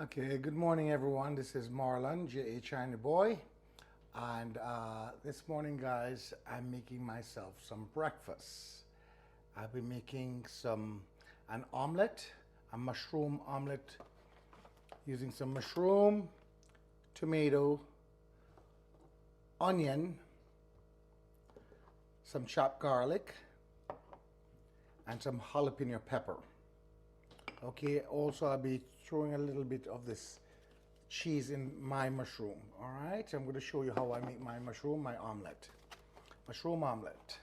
Okay, good morning everyone. This is Marlon, J.A. China Boy. And this morning, guys, I'm making myself some breakfast. I'll be making an omelette, a mushroom omelette, using some mushroom, tomato, onion, some chopped garlic, and some jalapeno pepper. Okay, also I'll be throwing a little bit of this cheese in my mushroom. All right, I'm going to show you how I make my mushroom omelette. Mushroom omelette.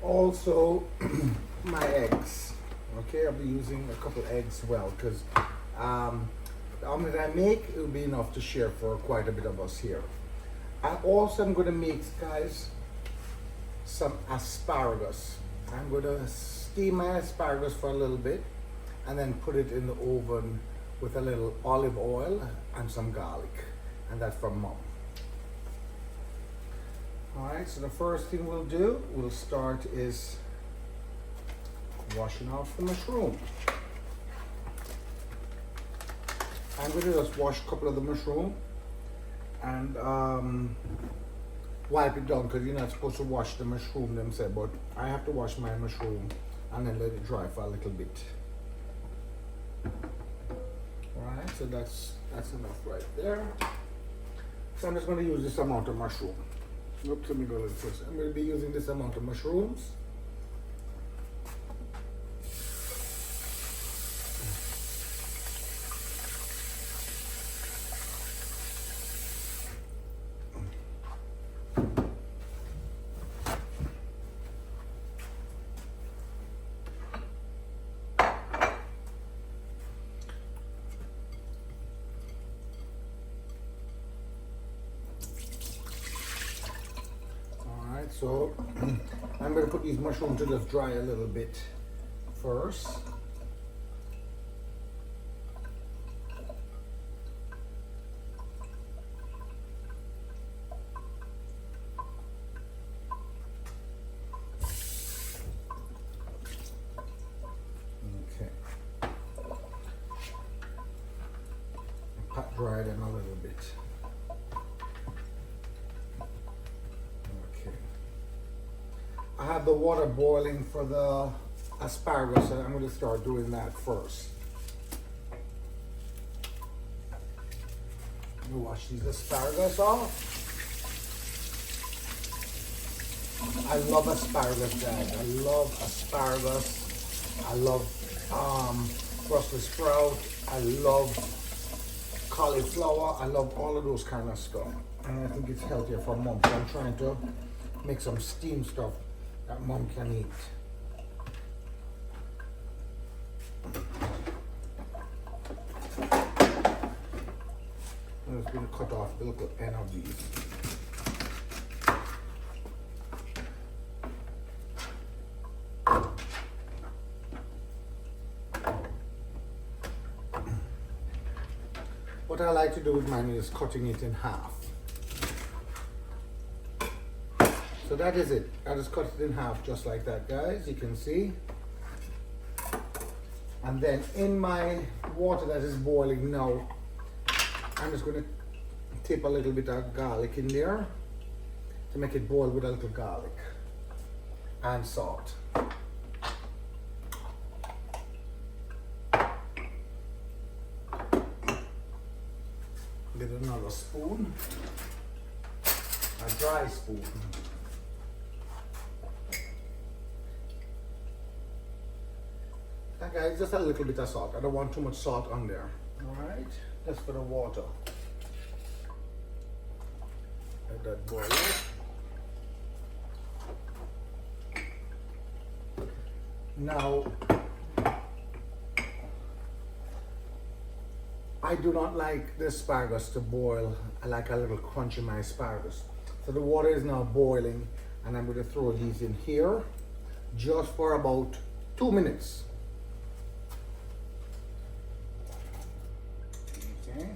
Also, my eggs. Okay, I'll be using a couple eggs well because the omelette I make, it will be enough to share for quite a bit of us here. I also am going to make, guys, some asparagus. I'm going to steam my asparagus for a little bit and then put it in the oven with a little olive oil and some garlic. And that's from Mom. Alright, so the first thing we'll start is washing off the mushroom. I'm going to just wash a couple of the mushroom and wipe it down because you're not supposed to wash the mushroom themselves, but I have to wash my mushroom and then let it dry for a little bit. Alright, so that's enough right there. So I'm just going to use this amount of mushroom. Oops, let me go a little first. I'm going to be using this amount of mushrooms. So I'm going to put these mushrooms to just dry a little bit first. Okay. Pat dry them a little bit. I have the water boiling for the asparagus, and I'm going to start doing that first. Let me wash these asparagus off. I love asparagus, guys. I love asparagus. I love Brussels sprout. I love cauliflower. I love all of those kind of stuff. And I think it's healthier for Mom. So I'm trying to make some steamed stuff that Mom can eat. I'm just going to cut off the little end of these. What I like to do with mine is cutting it in half. So that is it. I just cut it in half just like that, guys. You can see. And then in my water that is boiling now, I'm just going to tip a little bit of garlic in there to make it boil with a little garlic and salt. Get another spoon, a dry spoon. Guys, just a little bit of salt. I don't want too much salt on there. Alright, just for the water. Let that boil up. Now, I do not like the asparagus to boil. I like a little crunch in my asparagus. So the water is now boiling, and I'm going to throw these in here just for about 2 minutes. Okay.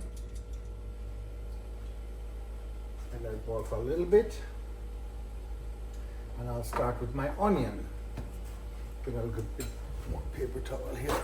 And let it boil for a little bit. And I'll start with my onion. Get a good bit more paper towel here.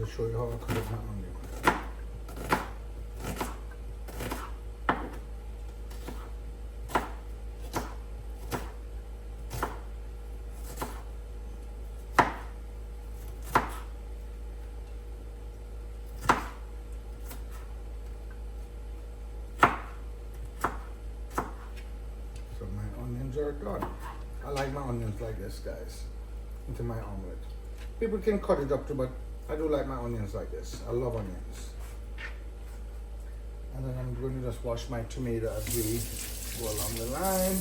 I'll show you how I cut up my onion. So my onions are done. I like my onions like this, guys, into my omelette. People can cut it up too, but I do like my onions like this. I love onions. And then I'm going to just wash my tomato as we go along the line.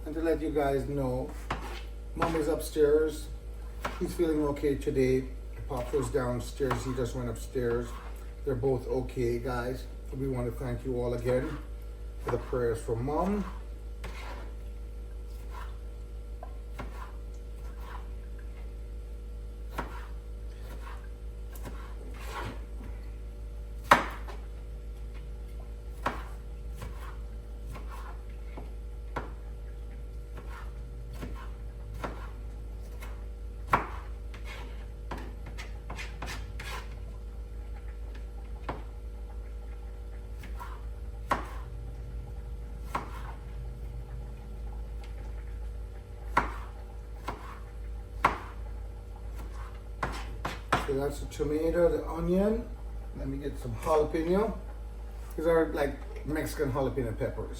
And to let you guys know, Mom is upstairs. He's feeling okay today. Pop was downstairs. He just went upstairs. They're both okay, guys. We want to thank you all again for the prayers for Mom. So that's the tomato, the onion. Let me get some jalapeno. These are like Mexican jalapeno peppers.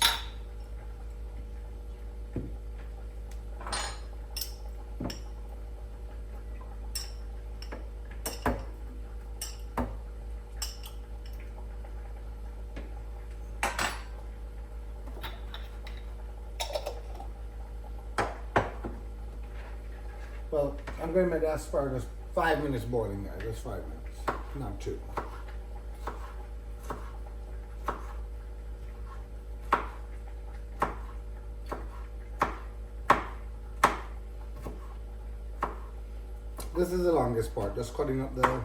Well, I'm going to make the asparagus 5 minutes boiling, guys. That's 5 minutes, not 2. This is the longest part, just cutting up the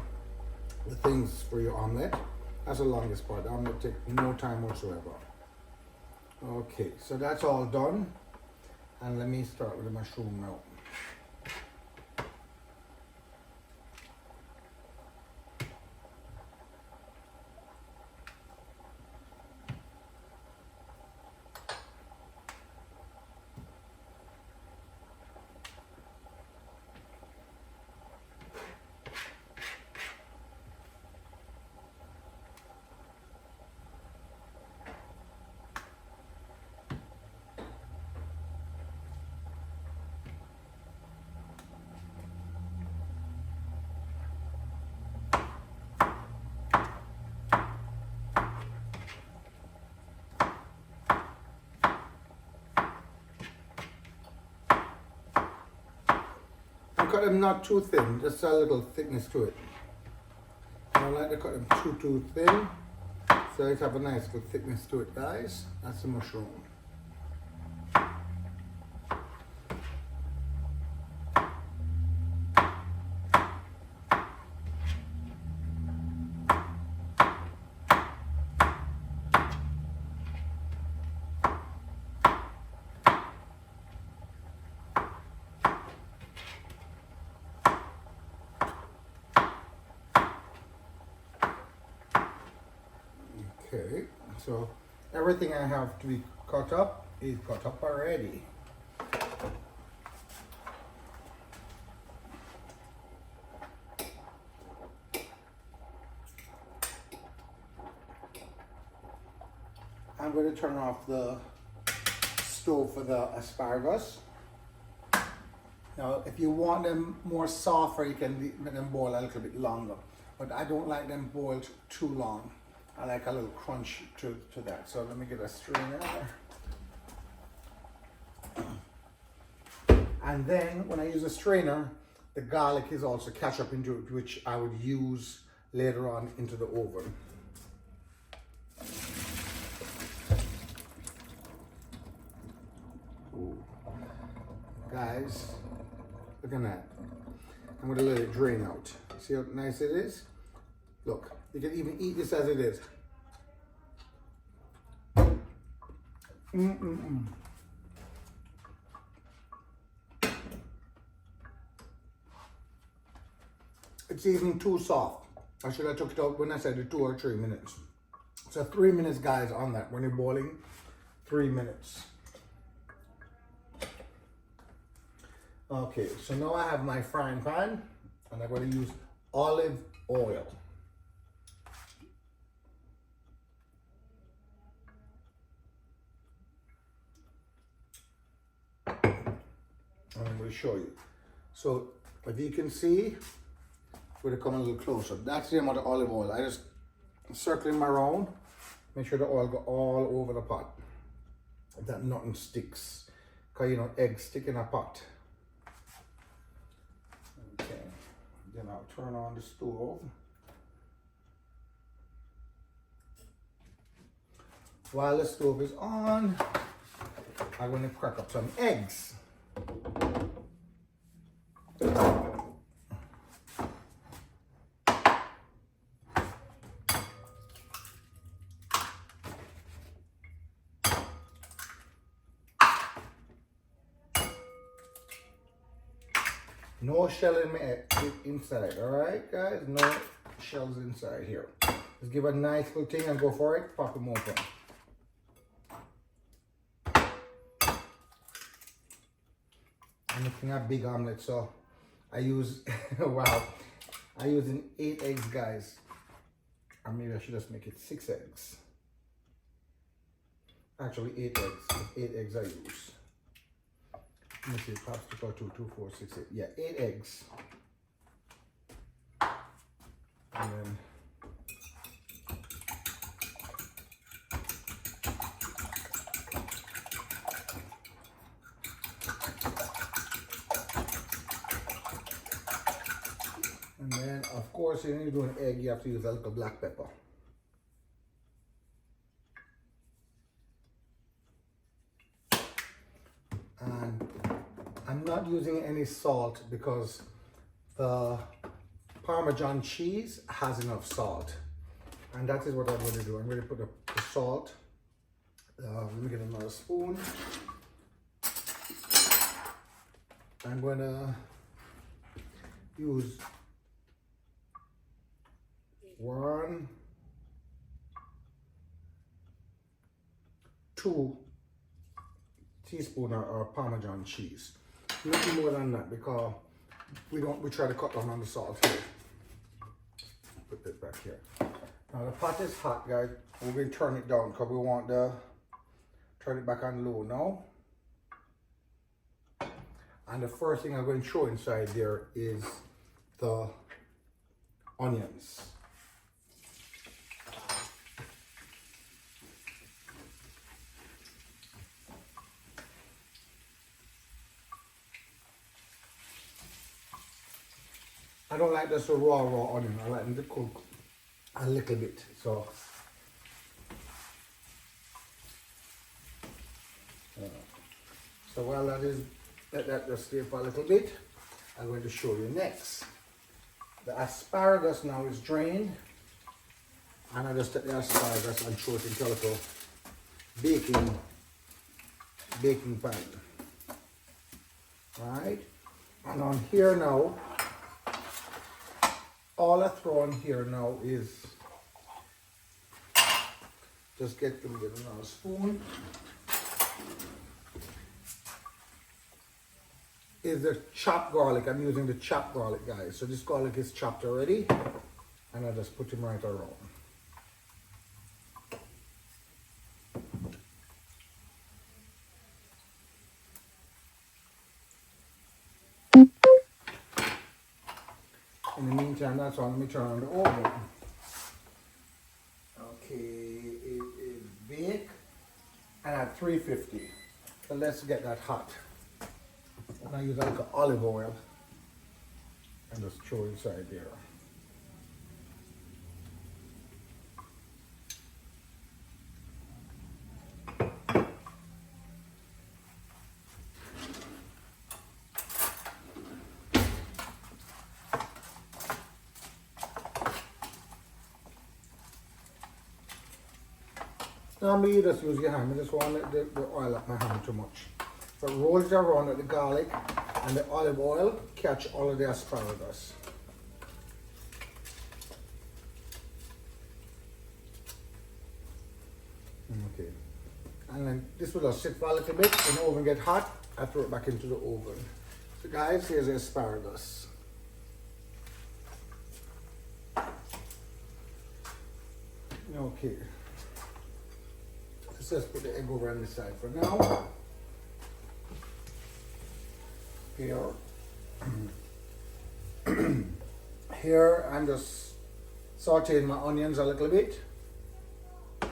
things for your omelette. That's the longest part. The omelette takes no time whatsoever. Okay, so that's all done. And let me start with the mushroom now. Cut them not too thin, just a little thickness to it. I don't like to cut them too thin, so it have a nice good thickness to it, guys. That's the mushroom. Okay, so everything I have to be cut up is cut up already. going to turn off the stove for the asparagus. Now, if you want them more softer, you can let them boil a little bit longer. But I don't like them boiled too long. I like a little crunch to that. So let me get a strainer. And then when I use a strainer, the garlic is also ketchup into it, which I would use later on into the oven. Ooh. Guys, look at that. I'm going to let it drain out. See how nice it is? Look, you can even eat this as it is. It's even too soft. I should have took it out when I said the 2 or 3 minutes. So 3 minutes, guys, on that. When you're boiling, 3 minutes. Okay, so now I have my frying pan, and I'm going to use olive oil. I'm going to show you. So if you can see, I'm going to come a little closer. That's the amount of olive oil. I just circle them around, make sure the oil go all over the pot, that nothing sticks. Because you know, eggs stick in a pot. Okay, then I'll turn on the stove. While the stove is on, I'm going to crack up some eggs. No shell in my egg inside, all right, guys? No shells inside here. Just give a nice little thing and go for it. Pop them open. I'm making a big omelette, so I use, wow, I use 8 eggs, guys. Or maybe I should just make it 6 eggs. Actually, 8 eggs. 8 eggs I use. Let me see, perhaps 2, 4, 6, 8. Yeah, 8 eggs. And then of course, when you do an egg, you have to use a little black pepper. And I'm not using any salt because the Parmesan cheese has enough salt. And that is what I'm going to do. I'm going to put the salt. Let me get another spoon. I'm going to use 1, 2 teaspoons of Parmesan cheese. Nothing more than that because we try to cut down on the salt here. Put this back here. Now the pot is hot, guys. We're going to turn it down because we want to turn it back on low now. And the first thing I'm going to throw inside there is the onions. I don't like this raw onion. I like them to cook a little bit. So while that is, let that just stay for a little bit, I'm going to show you next. The asparagus now is drained, and I just take the asparagus and throw it into a little baking pan. Right? And on here now, all I throw on here now is just get another spoon. Is the chopped garlic. I'm using the chopped garlic, guys. So this garlic is chopped already, and I just put them right around. In the meantime, that's all. Let me turn on the oven. Okay, it is bake and at 350. So let's get that hot. And I use like an olive oil and just throw it inside there. Normally you just use your hand. I just want the oil up my hand too much. But roll it around with the garlic and the olive oil, catch all of the asparagus. Okay. And then this will just sit for a little bit. When the oven get hot, I throw it back into the oven. So guys, here's the asparagus. Okay. Let's just put the egg over on this side for now. Here. Here I'm just sauteing my onions a little bit. I'm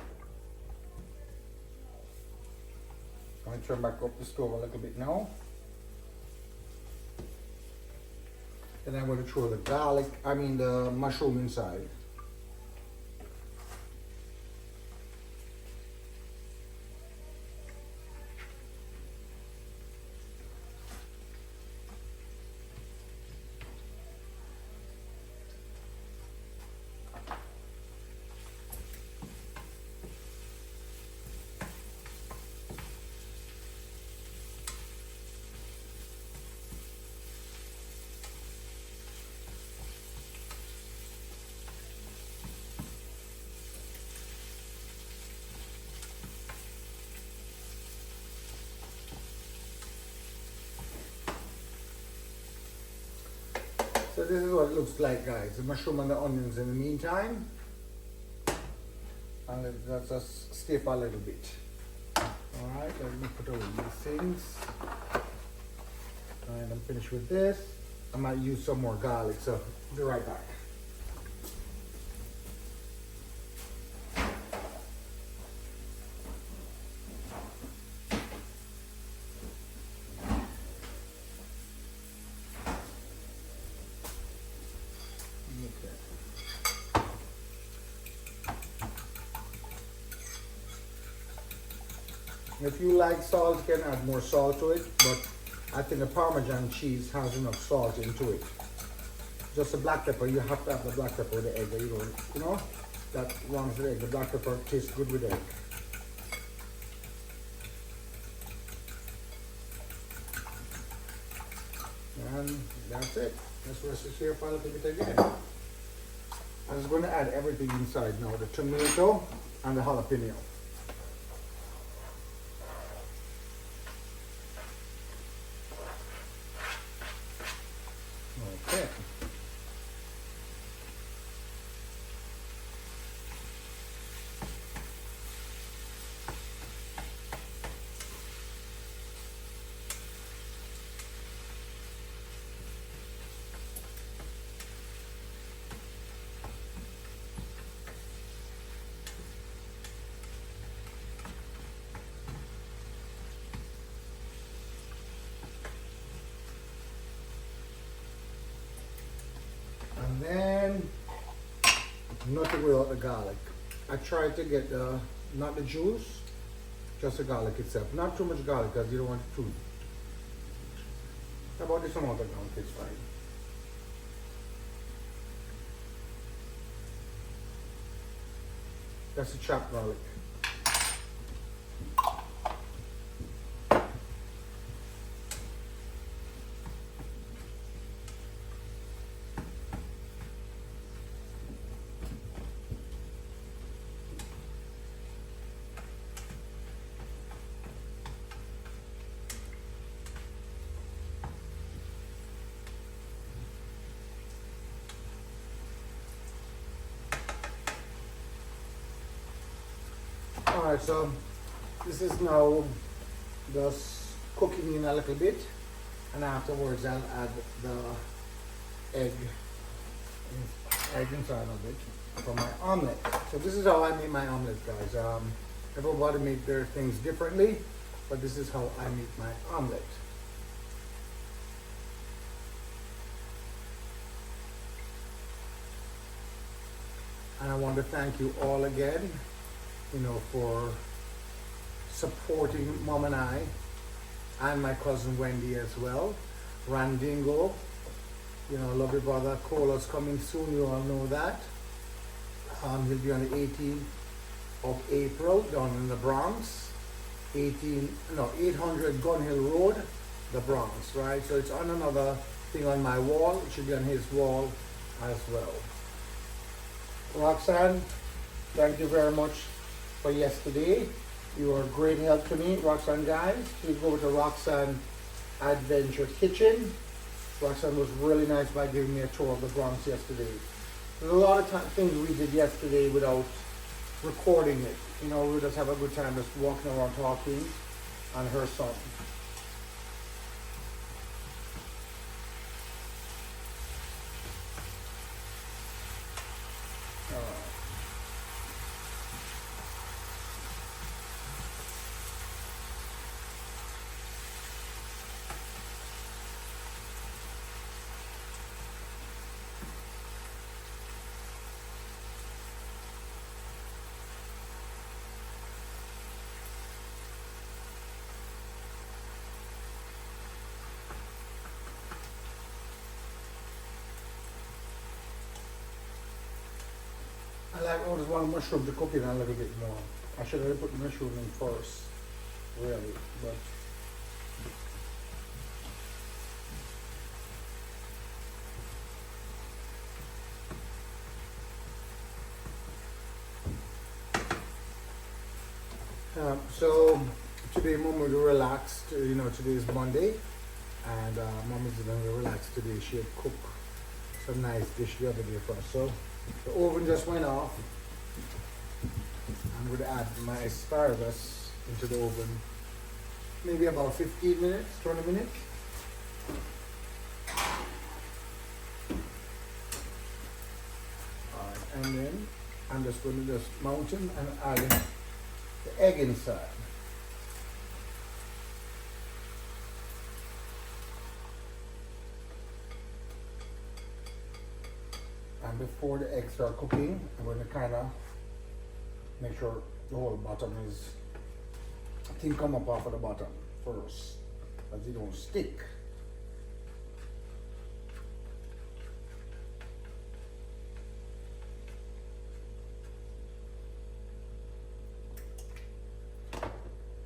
going to turn back up the stove a little bit now. Then I'm going to throw the mushroom inside. So this is what it looks like, guys. The mushroom and the onions in the meantime. And let's just stay for a little bit. Alright, let me put away these things. And I'm finished with this. I might use some more garlic, so I'll be right back. If you like salt, you can add more salt to it, but I think the Parmesan cheese has enough salt into it. Just the black pepper, you have to have the black pepper with the egg. You know, that runs the egg. The black pepper tastes good with egg. And that's it. Let's rest it here for a little bit again. I'm just going to add everything inside now. The tomato and the jalapeno. Okay. And then nothing without the garlic. I tried to get not the juice, just the garlic itself. Not too much garlic because you don't want it too. About this amount of garlic is fine. That's the chopped garlic. Alright, so this is now just cooking in a little bit, and afterwards I'll add the egg egg inside of it for my omelette. So this is how I make my omelette, guys. Everybody make their things differently, but this is how I make my omelette. And I want to thank you all again, you know, for supporting Mom and I, and my cousin Wendy as well. Randingo, you know, love your brother. Cola's coming soon, you all know that. He'll be on the 18th of April down in the Bronx. 800 Gun Hill Road, the Bronx, right? So it's on another thing on my wall. It should be on his wall as well. Roxanne, thank you very much for yesterday. You were a great help to me, Roxanne, guys. Please go over to Roxanne Adventure Kitchen. Roxanne was really nice by giving me a tour of the Bronx yesterday. There's a lot of things we did yesterday without recording it. You know, we just have a good time just walking around talking on her son. I just want mushroom to cook it a little bit more. I should have put the mushroom in first, really, but so today Mom will relax. You know, today is Monday, and Mom is going to relax today. She had cooked some nice dish the other day for us. So the oven just went off. I'm going to add my asparagus into the oven. Maybe about 15 minutes, 20 minutes. Alright, and then I'm just going to just mount them and add the egg inside. And before the eggs start cooking, I'm going to kind of make sure the whole bottom is, thing come up off of the bottom first, as it don't stick.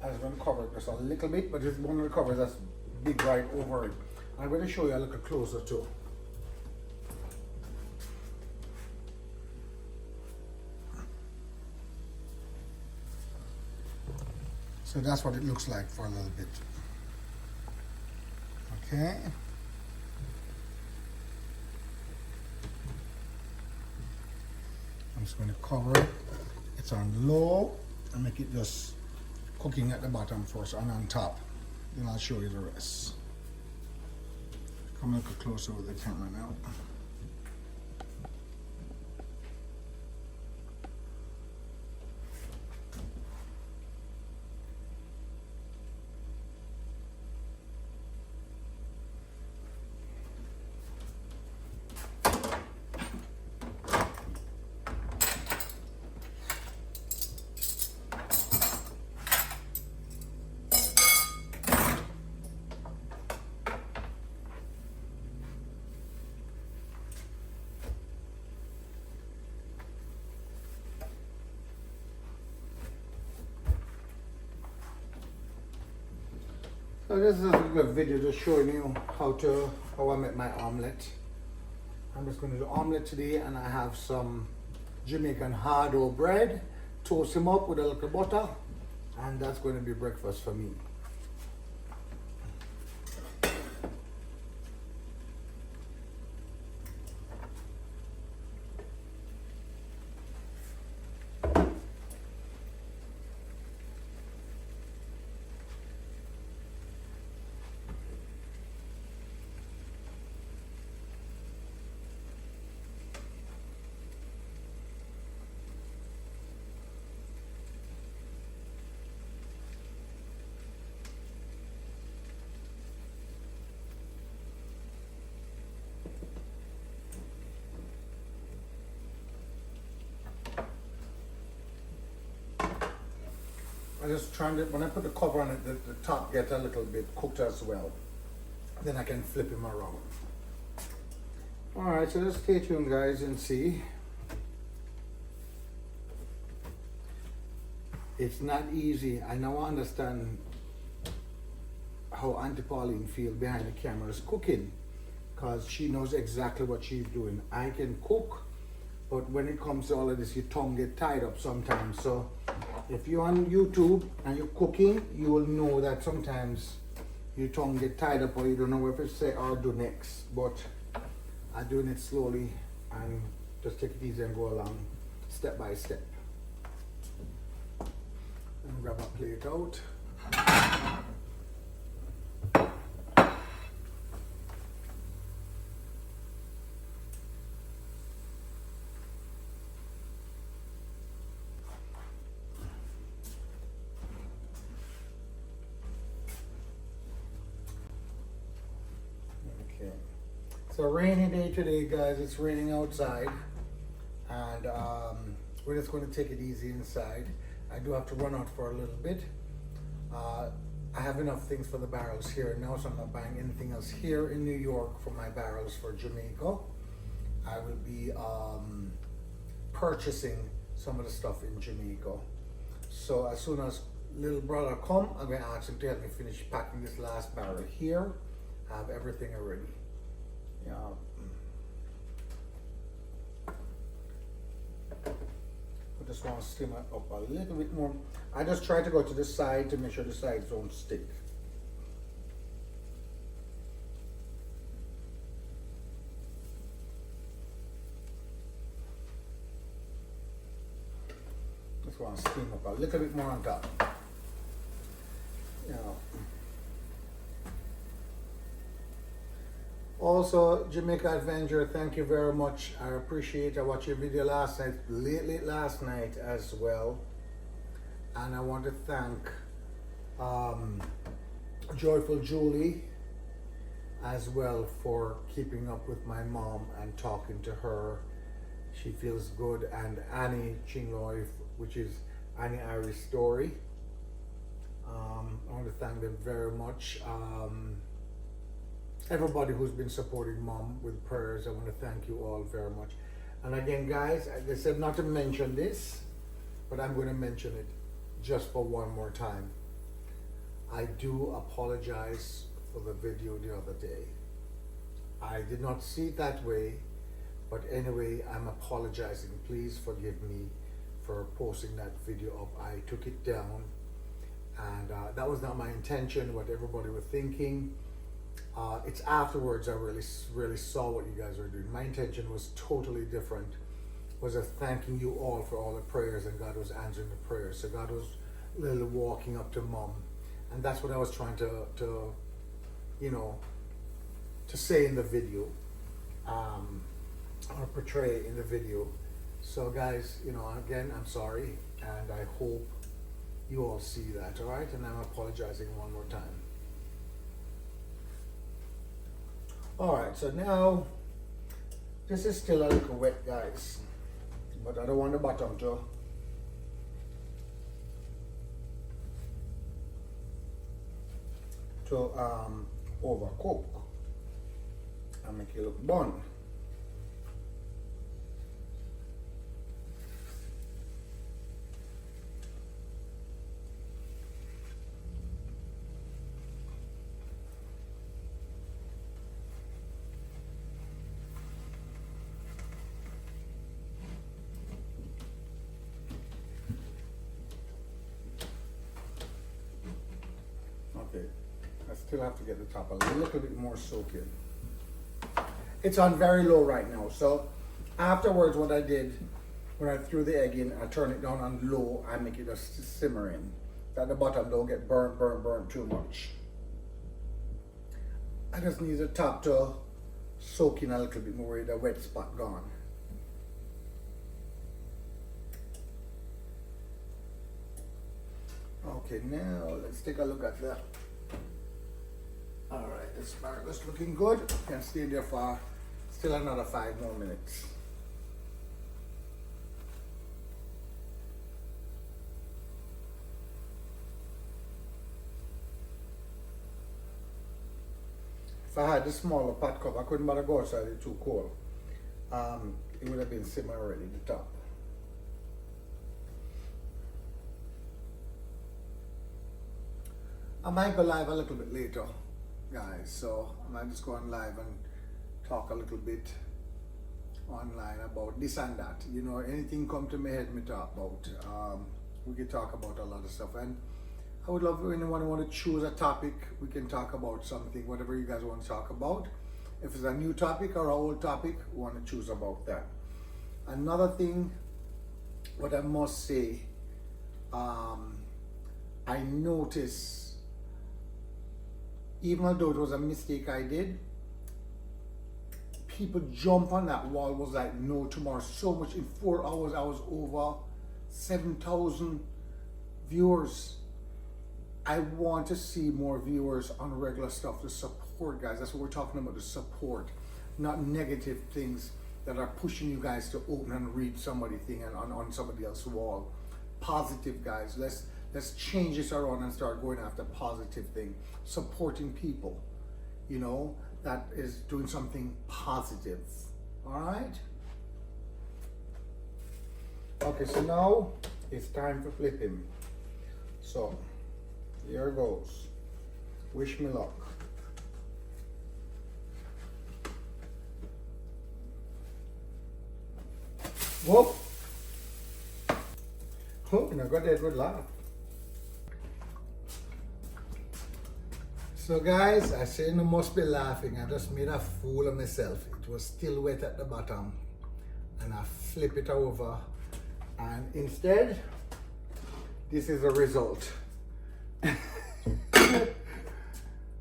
I was going to cover it just a little bit, but it's one of the covers that's big right over it. I'm going to show you a little closer too. So that's what it looks like for a little bit. Okay. I'm just going to cover it. It's on low and make it just cooking at the bottom first and on top. Then I'll show you the rest. Come a little closer with the camera now. So this is a good video just showing you how I make my omelette. I'm just going to do omelette today, and I have some Jamaican hard-dough bread. Toast them up with a little butter, and that's going to be breakfast for me. I just trying to, when I put the cover on it, the top gets a little bit cooked as well. Then I can flip him around. All right, so just stay tuned, guys, and see. It's not easy. I now understand how Auntie Pauline feels behind the cameras cooking, because she knows exactly what she's doing. I can cook, but when it comes to all of this, your tongue get tied up sometimes. So if you're on YouTube and you're cooking, you will know that sometimes your tongue get tied up or you don't know what to say or do next. But I'm doing it slowly and just take it easy and go along step by step. And grab a plate out. Okay. So rainy day today, guys. It's raining outside, and we're just going to take it easy inside. I do have to run out for a little bit. I have enough things for the barrels here now, so I'm not buying anything else here in New York for my barrels for Jamaica. I will be purchasing some of the stuff in Jamaica. So as soon as little brother come, I'm going to ask him to help me finish packing this last barrel here. I have everything already. Yeah. I just want to steam it up a little bit more. I just try to go to the side to make sure the sides don't stick. Just want to steam up a little bit more on top. Yeah. Also, Jamaica Adventure, thank you very much. I appreciate. I watched your video last night, late last night as well. And I want to thank Joyful Julie as well for keeping up with my mom and talking to her. She feels good. And Annie Chingloy, which is Annie Irish Story. I want to thank them very much. Everybody who's been supporting mom with prayers, I want to thank you all very much. And again, guys, I said not to mention this, but I'm going to mention it just for one more time. I do apologize for the video the other day. I did not see it that way, but anyway, I'm apologizing. Please forgive me for posting that video up. I took it down, and that was not my intention, what everybody was thinking. It's afterwards I really saw what you guys were doing. My intention was totally different. Was thanking you all for all the prayers, and God was answering the prayers. So God was literally walking up to mom, and that's what I was trying to you know, to say in the video, or portray in the video. So guys, you know, again, I'm sorry, and I hope you all see that. All right, and I'm apologizing one more time. All right, so now this is still a little wet, guys, but I don't want the bottom to overcook and make it look burnt. Okay, I still have to get the top a little bit more soaking. It's on very low right now, so afterwards what I did, when I threw the egg in, I turn it down on low and make it just simmering, that the bottom don't get burnt too much. I just need the top to soak in a little bit more with the wet spot gone. Okay, now let's take a look at that. All right, this asparagus looking good. Can stay there for still another 5 more minutes. If I had the smaller pot cup, I couldn't bother go outside, it's too cold. It would have been simmer already, the top. I might go live a little bit later, guys, so I might just go on live and talk a little bit online about this and that. You know, anything come to my head, me talk about. We can talk about a lot of stuff, and I would love if anyone want to choose a topic. We can talk about something, whatever you guys want to talk about. If it's a new topic or an old topic, we want to choose about that. Another thing, what I must say, I noticed, even although it was a mistake I did, people jump on that wall, was like no tomorrow. So much, in 4 hours I was over 7,000 viewers. I want to see more viewers on regular stuff, the support, guys. That's what we're talking about, the support, not negative things that are pushing you guys to open and read somebody thing and on somebody else's wall. Positive, guys. Let's change this around and start going after positive thing, supporting people, you know, that is doing something positive. All right. Okay, so now it's time for flipping. So here goes. Wish me luck. Whoop. Oh, and I got that good laugh. So guys, I say no must be laughing. I just made a fool of myself. It was still wet at the bottom, and I flip it over, and instead, this is the result.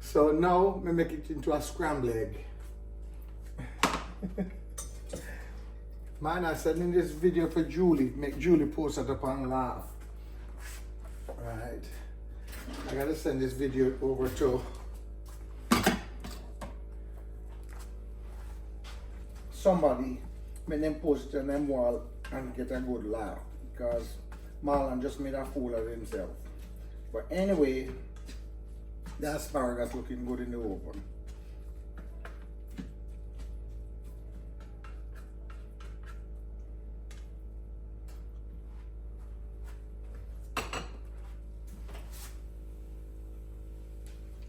So now I make it into a scrambled egg. Man, I sent in this video for Julie, make Julie post it up and laugh. Right. I gotta send this video over to somebody, make them post it on them wall and get a good laugh, because Marlon just made a fool of himself. But anyway, the asparagus looking good in the oven.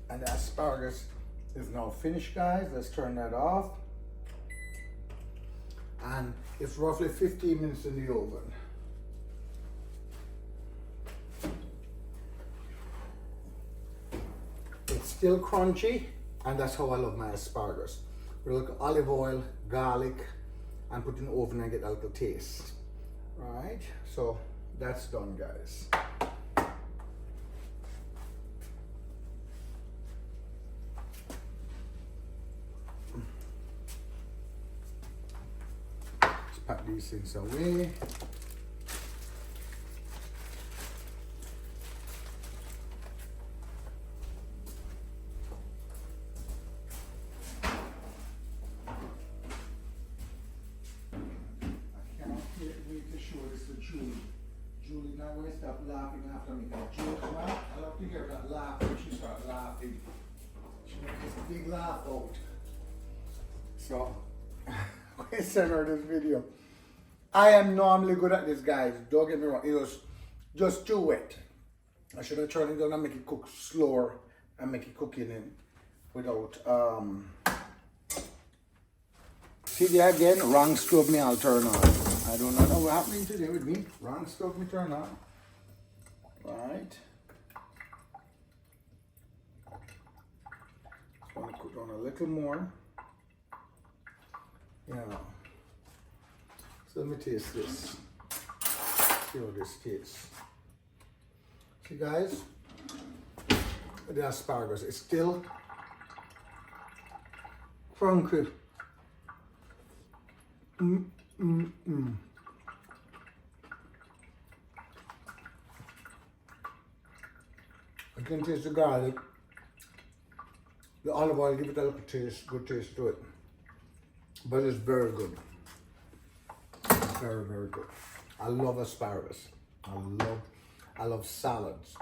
And the asparagus is now finished, guys. Let's turn that off. And it's roughly 15 minutes in the oven. It's still crunchy, and that's how I love my asparagus. With a little olive oil, garlic, and put it in the oven and get a little taste. All right, so that's done, guys. Pack these things away. I cannot wait to show this to Julie. Julie not going to stop laughing after me. Julie, I love to hear that laugh when she starts laughing. She makes this big laugh out. So I sent her this video. I am normally good at this, guys. Don't get me wrong. It was just too wet. I should have turned it down and make it cook slower and make it cook in without. See there again, wrong stove me I'll turn on. I don't know what's happening today with me. Wrong stove me turn on. Right. Just want to cook on a little more. Yeah. So let me taste this. See how this tastes. See, guys, the asparagus is still crunchy. I can taste the garlic. The olive oil give it a little taste, good taste to it. But it's very good. Very, very good. I love asparagus. I love salads.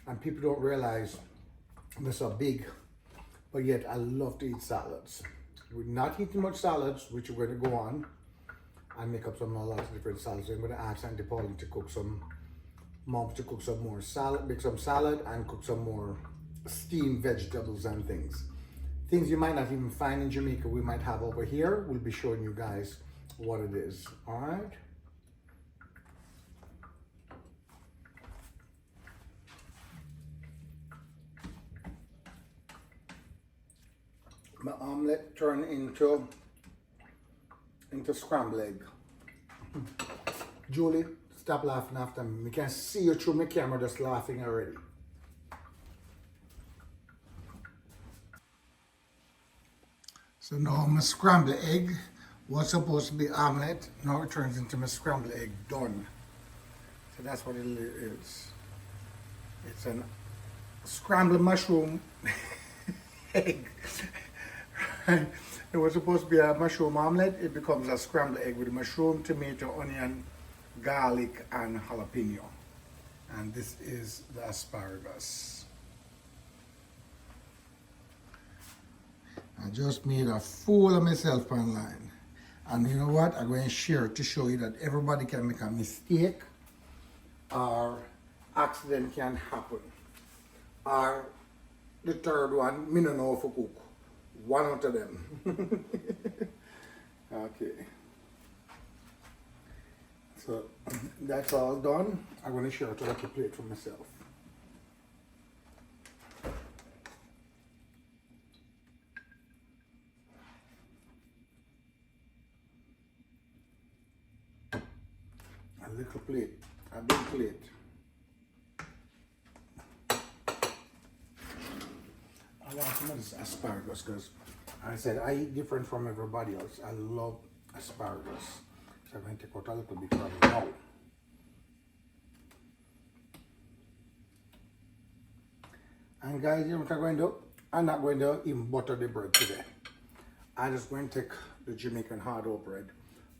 And people don't realize I'm a big but yet I love to eat salads. We're not eating much salads, which we're going to go on and make up a lot of different salads. So I'm going to ask Auntie Pauline to cook some, Mom to cook some more salad, make some salad and cook some more steamed vegetables and things. Things you might not even find in Jamaica, we might have over here. We'll be showing you guys what it is, all right? My omelette turned into scrambled egg. Julie, stop laughing after me. We can see you through my camera just laughing already. So now my scrambled egg was supposed to be omelette. Now it turns into my scrambled egg done. So that's what it is. It's a scrambled mushroom egg. It was supposed to be a mushroom omelette. It becomes a scrambled egg with mushroom, tomato, onion, garlic, and jalapeno. And this is the asparagus. I just made a fool of myself online. And you know what? I'm going to share it to show you that everybody can make a mistake or accident can happen. Or the third one, me no know how to cook. One out of them. Okay. So that's all done. I'm going to share it like a plate for myself. A little plate, a big plate. I want some of this asparagus because I said I eat different from everybody else. I love asparagus. So I'm going to take out a little bit from it now. And guys, you know what I'm going to do? I'm not going to even butter the bread today. I'm just going to take the Jamaican hard dough bread.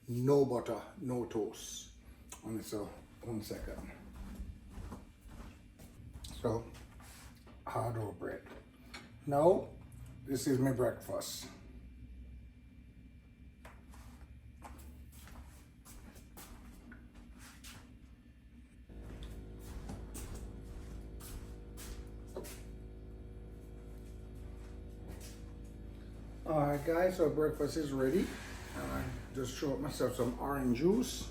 No butter, no toast. Only so, 1 second. So, hard dough bread. Now, this is my breakfast. Alright guys, so breakfast is ready. And I just showed myself some orange juice.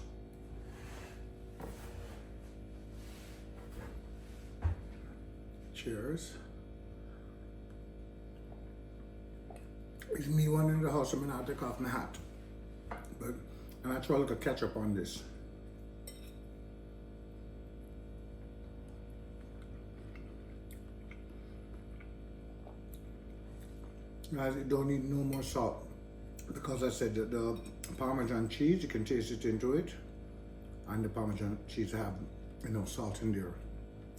Cheers. It's me one in the house, so I'm gonna take off my hat. And I throw a little ketchup on this. Guys, you don't need no more salt because I said that the Parmesan cheese, you can taste it into it, and the Parmesan cheese have salt in there.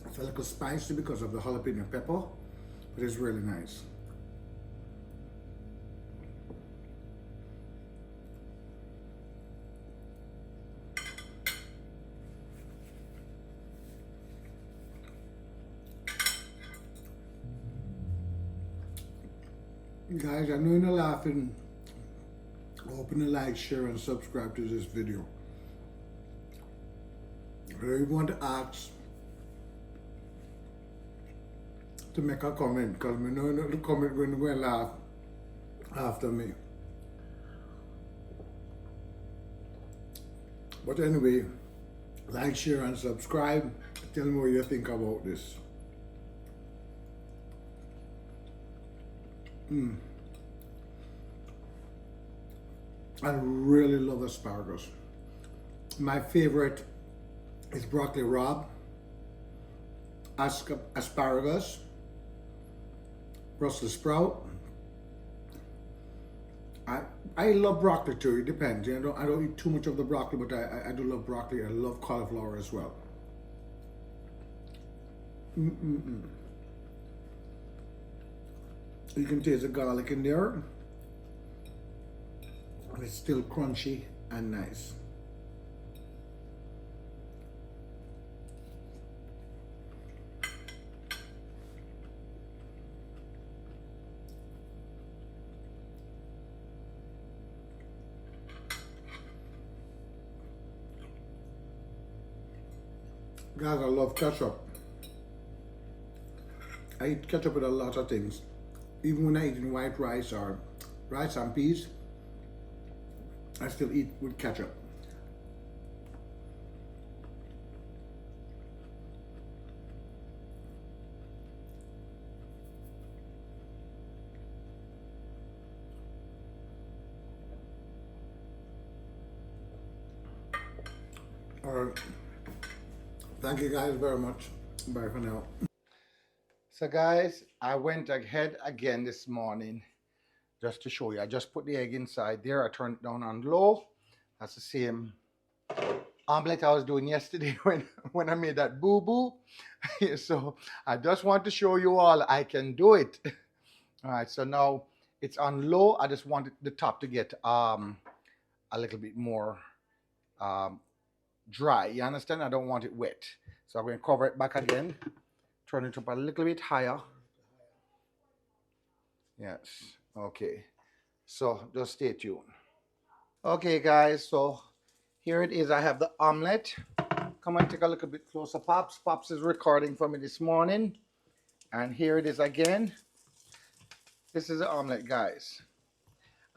It's a little spicy because of the jalapeno pepper, but it's really nice. Guys, I know you're not laughing. Open the like, share, and subscribe to this video. But if you want to ask to make a comment, because I know you're not the comment going to go and laugh after me. But anyway, like, share, and subscribe. Tell me what you think about this. I really love asparagus. My favorite is broccoli rabe, asparagus, Brussels sprout. I love broccoli too. It depends. I don't eat too much of the broccoli, but I do love broccoli. I love cauliflower as well. You can taste the garlic in there. And it's still crunchy and nice. Guys, I love ketchup. I eat ketchup with a lot of things. Even when I eat in white rice or rice and peas, I still eat with ketchup. Alright. Thank you guys very much. Bye for now. So guys, I went ahead again this morning just to show you. I just put the egg inside there. I turned it down on low. That's the same omelette I was doing yesterday when I made that boo-boo. So I just want to show you all I can do it. All right, so now it's on low. I just wanted the top to get a little bit more dry. You understand? I don't want it wet. So I'm going to cover it back again. Turn it up a little bit higher. Yes. Okay. So just stay tuned. Okay, guys. So here it is. I have the omelette. Come and take a little bit closer, Pops. Pops is recording for me this morning. And here it is again. This is the omelette, guys.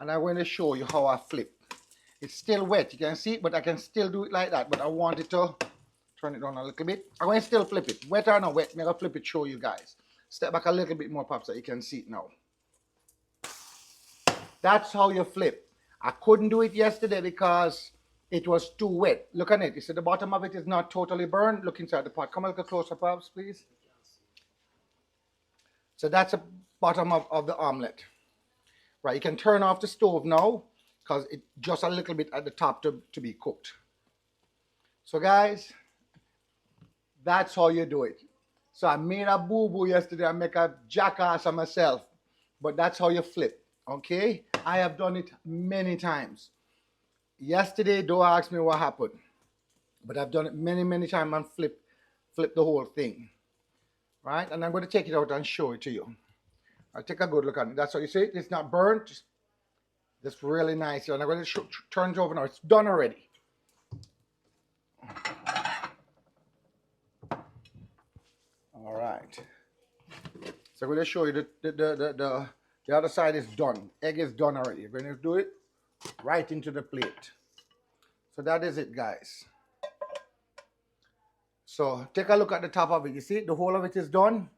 And I'm going to show you how I flip. It's still wet. You can see it, but I can still do it like that. But I want it to turn it down a little bit. I'm going to still flip it. Wet or not wet, I'm going to flip it, show you guys. Step back a little bit more, Pops, so you can see it now. That's how you flip. I couldn't do it yesterday because it was too wet. Look at it. You see the bottom of it is not totally burned. Look inside the pot. Come a little closer, Pops, please. So that's the bottom of the omelette. Right, you can turn off the stove now because it's just a little bit at the top to be cooked. So guys, that's how you do it. So I made a boo-boo yesterday. I make a jackass of myself. But that's how you flip, okay? I have done it many times. Yesterday, don't ask me what happened. But I've done it many, many times and flip the whole thing. Right? And I'm going to take it out and show it to you. I'll take a good look at it. That's how you see it. It's not burnt. It's really nice. And I'm going to turn it over now. It's done already. All right. So I'm going to show you the other side is done. Egg is done already. You're going to do it right into the plate. So that is it, guys. So take a look at the top of it. You see, the whole of it is done.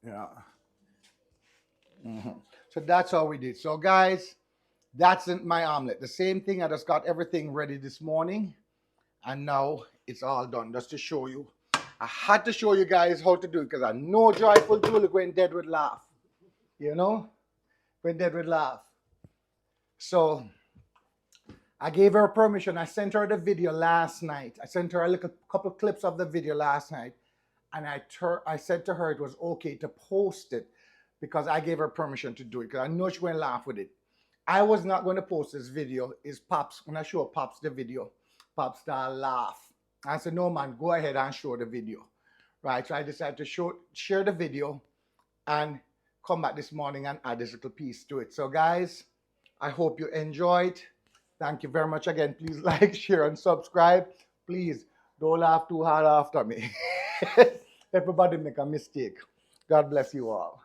Yeah. So that's how we did. So guys, that's my omelet. The same thing. I just got everything ready this morning. And now it's all done. Just to show you. I had to show you guys how to do it because I know Joyful Julie going dead with laugh. You know? Going dead with laugh. So I gave her permission. I sent her the video last night. I sent her a couple clips of the video last night. And I said to her it was okay to post it because I gave her permission to do it because I know she's going to laugh with it. I was not going to post this video. It's Pops. When I show Pops the video, Pops started laugh. I said, no, man, go ahead and show the video. Right, so I decided to share the video and come back this morning and add this little piece to it. So, guys, I hope you enjoyed. Thank you very much again. Please like, share, and subscribe. Please don't laugh too hard after me. Everybody make a mistake. God bless you all.